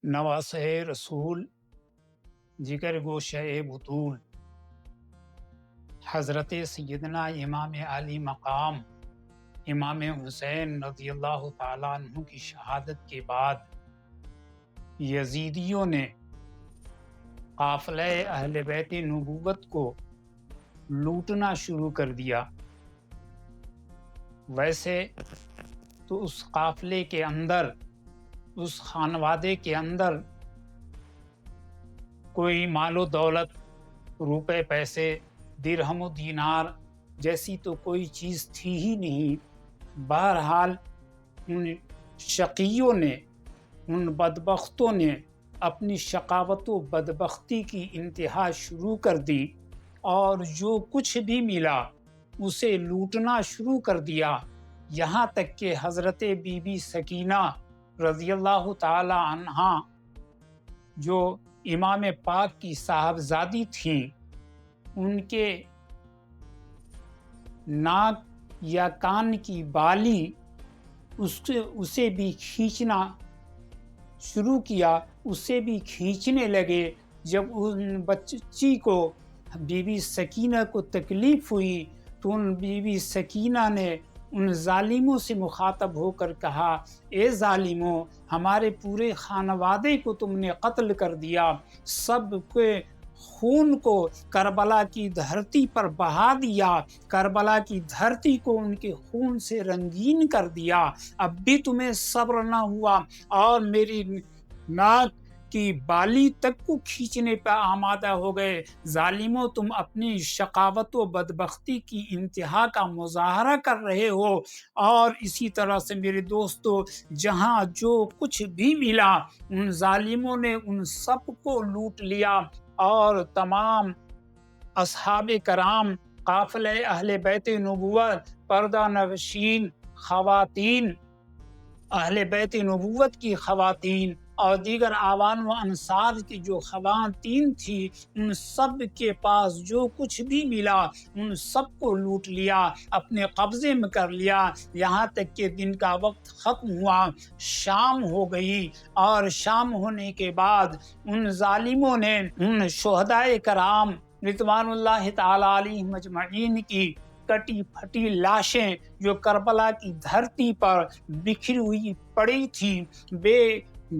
نواسہ رسول جگر گوشہ بطول حضرت سیدنا امام علی مقام امام حسین رضی اللہ تعالیٰ عنہ کی شہادت کے بعد یزیدیوں نے قافلہ اہل بیت نبوت کو لوٹنا شروع کر دیا۔ ویسے تو اس قافلے کے اندر، اس خانوادے کے اندر کوئی مال و دولت، روپے پیسے، درہم و دینار جیسی تو کوئی چیز تھی ہی نہیں۔ بہرحال ان شقیوں نے، ان بدبختوں نے اپنی شقاوت و بدبختی کی انتہا شروع کر دی اور جو کچھ بھی ملا اسے لوٹنا شروع کر دیا، یہاں تک کہ حضرت بی بی سکینہ رضی اللہ تعالی عنہا جو امام پاک کی صاحبزادی تھیں، ان کے ناک یا کان کی بالی اسے بھی کھینچنا شروع کیا، اسے بھی کھینچنے لگے۔ جب ان بچی کو، بی بی سکینہ کو تکلیف ہوئی تو ان بی بی سکینہ نے ان ظالموں سے مخاطب ہو کر کہا، اے ظالموں، ہمارے پورے خانوادے کو تم نے قتل کر دیا، سب کے خون کو کربلا کی دھرتی پر بہا دیا، کربلا کی دھرتی کو ان کے خون سے رنگین کر دیا، اب بھی تمہیں صبر نہ ہوا اور میری ناک کی بالی تک کو کھینچنے پہ آمادہ ہو گئے۔ ظالموں، تم اپنی شقاوت و بدبختی کی انتہا کا مظاہرہ کر رہے ہو، اور اسی طرح سے میرے دوستو، جہاں جو کچھ بھی ملا ان ظالموں نے ان سب کو لوٹ لیا، اور تمام اصحاب کرام، قافلہ اہل بیت نبوت، پردہ نشین خواتین، اہل بیت نبوت کی خواتین اور دیگر اعوان و انصار کی جو خواتین تھی، ان سب کے پاس جو کچھ بھی ملا ان سب کو لوٹ لیا، اپنے قبضے میں کر لیا، یہاں تک کہ دن کا وقت ختم ہوا، شام ہو گئی، اور شام ہونے کے بعد ان ظالموں نے ان شہدائے کرام رضوان اللہ تعالی علیہم اجمعین کی کٹی پھٹی لاشیں جو کربلا کی دھرتی پر بکھری ہوئی پڑی تھی، بے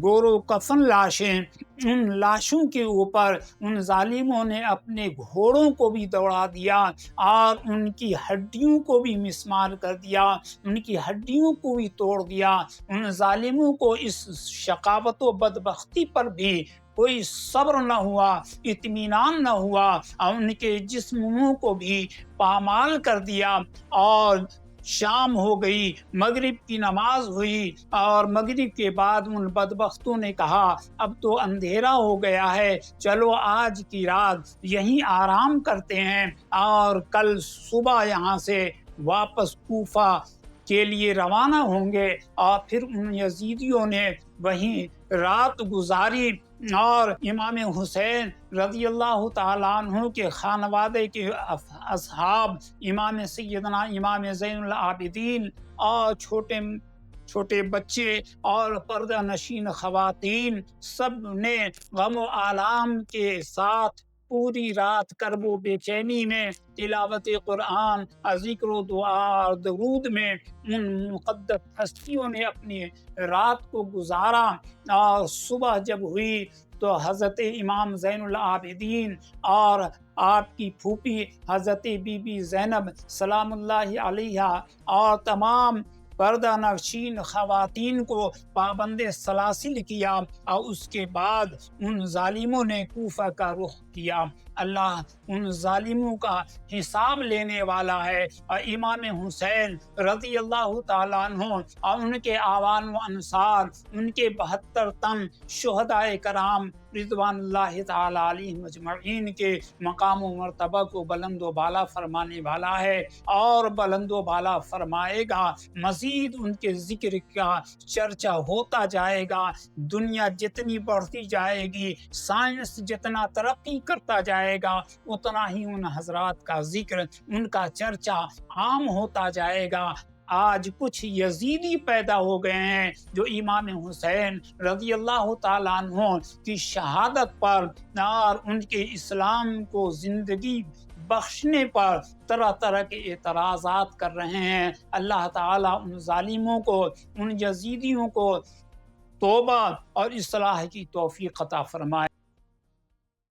گور و کفن لاشیں، ان لاشوں کے اوپر ان ظالموں نے اپنے گھوڑوں کو بھی دوڑا دیا اور ان کی ہڈیوں کو بھی مسمار کر دیا، ان کی ہڈیوں کو بھی توڑ دیا۔ ان ظالموں کو اس شقاوت و بدبختی پر بھی کوئی صبر نہ ہوا، اطمینان نہ ہوا، اور ان کے جسموں کو بھی پامال کر دیا، اور شام ہو گئی، مغرب کی نماز ہوئی، اور مغرب کے بعد ان بدبختوں نے کہا اب تو اندھیرا ہو گیا ہے، چلو آج کی رات یہیں آرام کرتے ہیں اور کل صبح یہاں سے واپس کوفہ کے لیے روانہ ہوں گے۔ اور پھر ان یزیدیوں نے وہیں رات گزاری، اور امام حسین رضی اللہ تعالیٰ عنہ کے خانوادے کے اصحاب، امام سیدنا امام زین العابدین اور چھوٹے بچے اور پردہ نشین خواتین، سب نے غم و آلام کے ساتھ پوری رات کرب و بے چینی میں، تلاوت قرآن، ذکر و دعا اور درود میں ان مقدس ہستیوں نے اپنی رات کو گزارا۔ اور صبح جب ہوئی تو حضرت امام زین العابدین اور آپ کی پھوپھی حضرت بی بی زینب سلام اللہ علیہا اور تمام پردہ نشین خواتین کو پابند سلاسل کیا، اور اس کے بعد ان ظالموں نے کوفہ کا رخ کیا۔ اللہ ان ظالموں کا حساب لینے والا ہے، اور امام حسین رضی اللہ تعالیٰ عنہ اور ان کے اعوان و انصار، ان کے 72 تن شہدائے کرام رضوان اللہ تعالی علیہم اجمعین کے مقام و مرتبہ کو بلند و بالا فرمانے والا ہے، اور بلند و بالا فرمائے گا۔ مزید ان کے ذکر کا چرچا ہوتا جائے گا، دنیا جتنی بڑھتی جائے گی، سائنس جتنا ترقی کرتا جائے گا، اتنا ہی ان حضرات کا ذکر، ان کا چرچا عام ہوتا جائے گا۔ آج کچھ یزیدی پیدا ہو گئے ہیں جو امام حسین رضی اللہ تعالیٰ عنہ کی شہادت پر اور ان کے اسلام کو زندگی بخشنے پر طرح طرح کے اعتراضات کر رہے ہیں۔ اللہ تعالیٰ ان ظالموں کو، ان یزیدیوں کو توبہ اور اصلاح کی توفیق عطا فرمائے۔